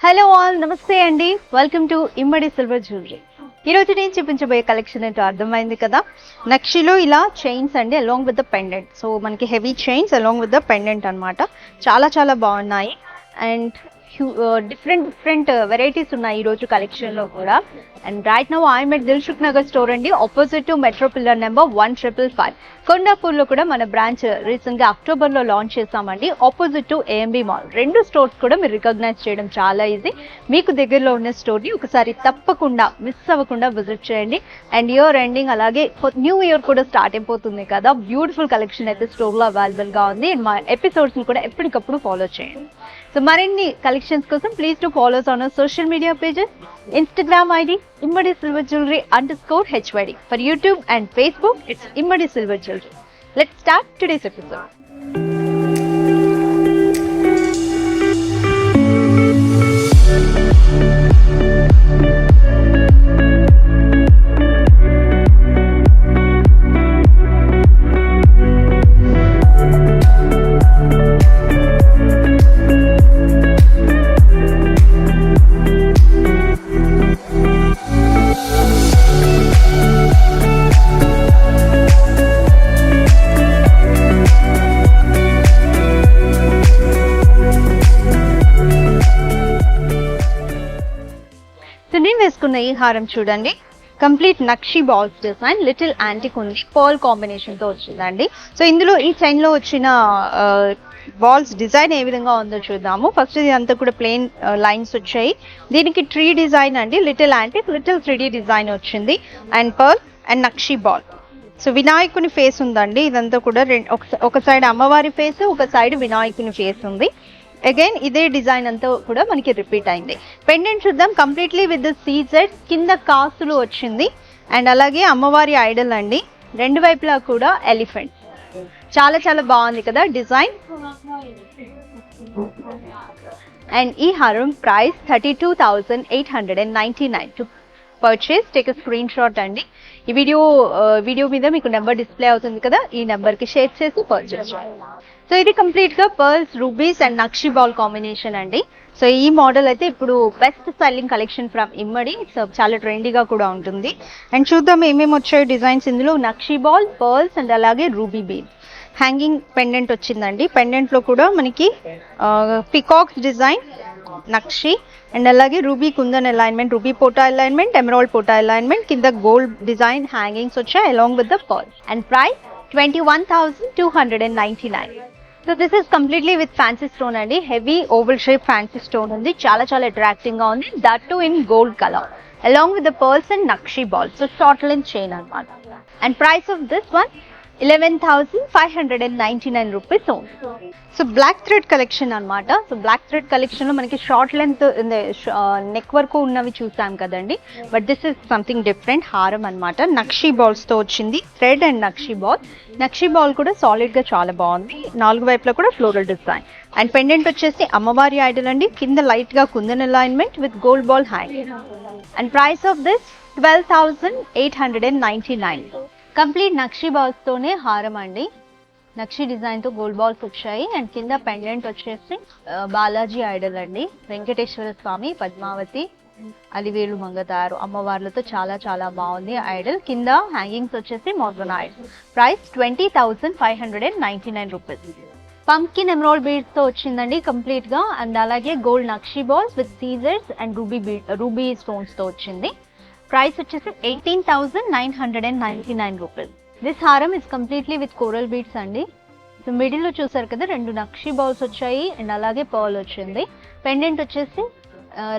Hello all, నమస్తే అండి. Welcome to Immadi silver jewellery. ఈరోజు నేను చూపించబోయే కలెక్షన్ ఏంటో అర్థమైంది కదా. నక్షిలో ఇలా చైన్స్ అండి along with the pendant. So మనకి heavy chains along with the pendant అనమాట. చాలా చాలా బాగున్నాయి అండ్ డిఫరెంట్ వెరైటీస్ ఉన్నాయి ఈరోజు కలెక్షన్లో కూడా. And right now I'm at Dilsukh Nagar store అండి, opposite to metro pillar number 1555. కొండాపూర్లో కూడా మన బ్రాంచ్ రీసెంట్గా అక్టోబర్లో లాంచ్ చేసామండి, ఆపోజిట్ టు ఏఎంబి మాల్. రెండు స్టోర్స్ కూడా మీరు రికగ్నైజ్ చేయడం చాలా ఈజీ. మీకు దగ్గరలో ఉన్న స్టోర్ని ఒకసారి తప్పకుండా మిస్ అవ్వకుండా విజిట్ చేయండి. అండ్ ఇయర్ ఎండింగ్ అలాగే న్యూ ఇయర్ కూడా స్టార్ట్ అయిపోతుంది కదా, బ్యూటిఫుల్ కలెక్షన్ అయితే స్టోర్లో అవైలబుల్గా ఉంది. అండ్ మా ఎపిసోడ్స్ని కూడా ఎప్పటికప్పుడు ఫాలో చేయండి. సో మరిన్ని కలెక్షన్స్ కోసం please to follows on social media pages. Instagram ID Immadi Silver Jewelry _HYD. For YouTube and Facebook, it's Immadi Silver Jewelry. Let's start today's episode. వేసుకున్న ఈ హారం చూడండి, కంప్లీట్ నక్షి బాల్స్ డిజైన్, లిటిల్ యాంటిక్ ఉంది, pearl combination తో వచ్చిందండి. So ఇందులో ఈ chain లో వచ్చిన బాల్స్ డిజైన్ ఏ విధంగా ఉందో చూద్దాము. ఫస్ట్ ఇది అంతా కూడా ప్లెయిన్ లైన్స్ వచ్చాయి. దీనికి ట్రీ డిజైన్ అండి, little antique, little 3D design వచ్చింది and pearl and nakshi ball. So వినాయకుని ఫేస్ ఉందండి, ఇదంతా కూడా ఒక సైడ్ అమ్మవారి ఫేస్, ఒక సైడ్ వినాయకుని ఫేస్ ఉంది. అగైన్ ఇదే డిజైన్ అంతా కూడా మనకి రిపీట్ అయింది. పెండెంట్ చూద్దాం, కంప్లీట్లీ విత్ ద సీజెడ్, కింద కాసులు వచ్చింది అండ్ అలాగే అమ్మవారి ఐడల్ అండి, రెండు వైపులా కూడా ఎలిఫెంట్. చాలా చాలా బాగుంది కదా డిజైన్. అండ్ ఈ హారం price 32,899. To purchase take screen shot అండి. ఈ వీడియో మీద మీకు నెంబర్ డిస్ప్లే అవుతుంది కదా, ఈ నెంబర్కి షేర్ చేసి పర్చేస్ చేయండి. సో ఇది కంప్లీట్గా pearls, rubies and nakshi ball combination అండి. సో ఈ మోడల్ అయితే ఇప్పుడు best selling collection from Immadi. So చాలా ట్రెండీగా కూడా ఉంటుంది. అండ్ చూద్దాం ఏమేమి వచ్చాయి డిజైన్స్ ఇందులో. నక్షి బాల్, పర్ల్స్ అండ్ అలాగే రూబీ బీడ్స్. హ్యాంగింగ్ పెండెంట్ వచ్చిందండి, పెండెంట్లో కూడా మనకి పికాక్స్ డిజైన్, నక్షి అండ్ అలాగే రూబీ కుందన్ అలైన్మెంట్, రూబీ పోటా అలైన్మెంట్, ఎమరాల్డ్ పోటా అలైన్మెంట్, కింద గోల్డ్ డిజైన్ హ్యాంగింగ్స్ వచ్చాయి along with the pearl. And price 21,299. So this is completely with fancy stone అండి, heavy oval shape fancy stone ఉంది, చాలా చాలా అట్రాక్టింగ్ గా ఉంది. That too in gold colour along with the pearls and nakshi ball. So short length chain అనమాట. And price of this one 11,599 rupees only. So black thread collection అనమాట. So black thread collection లో మనకి short length neck వరకు ఉన్నవి చూసాం కదండి, but this is something different. హారం అనమాట, నక్షి బాల్స్ తో వచ్చింది, thread and nakshi ball. Nakshi ball కూడా సాలిడ్ గా చాలా బాగుంది, నాలుగు వైపులా కూడా ఫ్లోరల్ డిజైన్. అండ్ పెండెంట్ వచ్చేసి అమ్మవారి ఐడల్ అండి, కింద లైట్ గా kundan alignment with gold ball hanging. And price of this 12,899. Complete nakshi balls తోనే హారం అండి, నక్షి డిజైన్ తో గోల్డ్ బాల్స్ వచ్చాయి. అండ్ కింద పెండెంట్ వచ్చేసి బాలాజీ ఐడల్ అండి, వెంకటేశ్వర స్వామి, పద్మావతి, అలివేలు మంగతారు అమ్మవార్లతో చాలా చాలా బాగుంది ఐడల్. కింద హ్యాంగింగ్స్ వచ్చేసి modern idol. Price 20,599 rupees. Pumpkin emerald beads తో వచ్చిందండి కంప్లీట్ గా. అండ్ అలాగే గోల్డ్ నక్షి balls with scissors and ruby stones తో వచ్చింది. ప్రైస్ వచ్చేసి 18,999 రూపీస్. దిస్ హారం is completely with coral beads అండి. సో మిడిల్ లో చూసారు కదా, రెండు నక్షి బాల్స్ వచ్చాయి అండ్ అలాగే పర్ల్ వచ్చింది. పెండెంట్ వచ్చేసి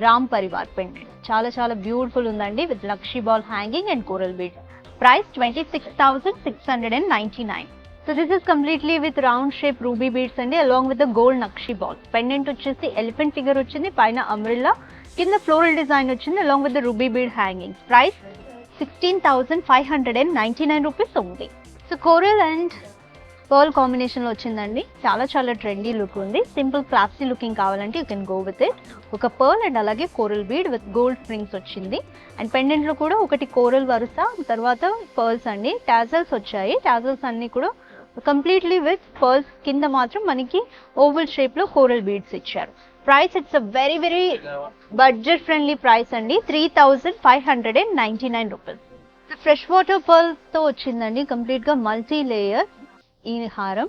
రామ్ పరివార్ పెండెంట్, చాలా చాలా బ్యూటిఫుల్ ఉందండి విత్ నక్షి ball hanging and coral beads. Price 26,699. So this is completely with round shape ruby beads అండి along with the gold nakshi ball. Pendant వచ్చేసి ఎలిఫెంట్ ఫిగర్ వచ్చింది, పైన అమ్రిల్లా, కింద ఫ్లోరల్ డిజైన్ వచ్చింది along with the ruby bead hangings. Price 16,599 rupees ఉంది. So coral and pearl combination లో వచ్చిందండి, చాలా చాలా ట్రెండీ లుక్ ఉంది. సింపుల్ క్లాసీ లుకింగ్ కావాలంటే you can go with it. ఒక పర్ల్ అండ్ అలాగే coral bead with gold springs వచ్చింది. అండ్ పెండెంట్ లో కూడా ఒకటి కోరల్ వరుస, తర్వాత పర్ల్స్ అండి, టాజల్స్ వచ్చాయి. టాజల్స్ అన్ని కూడా కంప్లీట్లీ విత్ పర్ల్స్, కింద మాత్రం మనకి ఓవల్ షేప్ లో కోరల్ బీడ్స్ ఇచ్చారు. Price it's a very budget friendly price అండి, 3599 రూపీస్. ఫ్రెష్ వాటర్ పర్ల్స్ తో వచ్చిందండి, కంప్లీట్ గా మల్టీ లేయర్ ఈ హారం.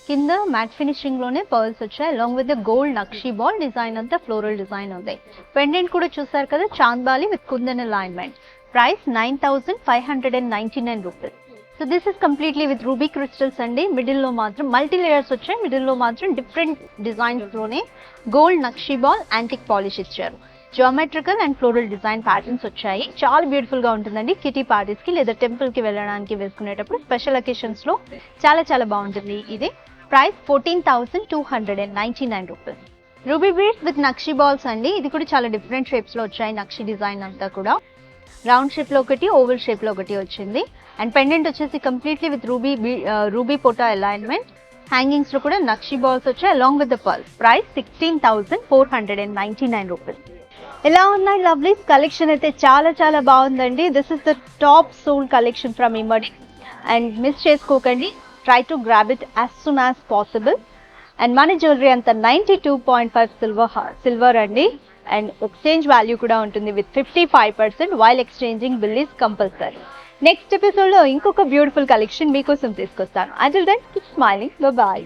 కింద మ్యాట్ ఫినిషింగ్ లోనే పర్ల్స్ వచ్చాయి, along with the gold nakshi ball design అంతా ఫ్లోరల్ డిజైన్ ఉంది. పెండెంట్ కూడా చూసారు కదా, chandbali with kundan alignment. Price 9599 rupees. So this is completely with ruby crystals అండి. మిడిల్ లో మాత్రం మల్టీ లేయర్స్ వచ్చాయి, మిడిల్ లో మాత్రం డిఫరెంట్ డిజైన్స్ లోనే gold nakshi ball antique polish ఇచ్చారు. Geometrical and floral design patterns వచ్చాయి. చాలా బ్యూటిఫుల్ గా ఉంటుందండి కిటీ పార్టీస్ కి లేదా టెంపుల్ కి వెళ్ళడానికి వేసుకునేటప్పుడు స్పెషల్ అకేషన్స్ లో చాలా బాగుంటుంది ఇది. Price 14,299 rupees. Ruby beads with nakshi balls అండి, ఇది కూడా చాలా డిఫరెంట్ షేప్స్ లో వచ్చాయి. నక్షి డిజైన్ అంతా కూడా రౌండ్ షేప్ లో ఒకటి, ఓవల్ షేప్ లో ఒకటి వచ్చింది. అండ్ పెండెంట్ వచ్చేసి కంప్లీట్లీ విత్ రూబీ పోటా అలైన్మెంట్. హ్యాంగింగ్స్ లో కూడా నక్షి బాల్స్ వచ్చాయి along with the pearls. Price 16,499 rupees. ఎలా ఉన్నాయి లవ్లీస్? కలెక్షన్ అయితే చాలా బాగుందండి. This is the top sold collection from Immadi, and miss చేసుకోకండి. Try to grab it as soon as possible. And మన జ్యువెలరీ అంతా 92.5 సిల్వర్ అండి, అండ్ ఎక్స్చేంజ్ వాల్యూ కూడా ఉంటుంది with 55% while exchanging bill is compulsory. Next episode లో ఇంకొక beautiful collection మీకోసం తీసుకొస్తాను. Until then keep smiling, by.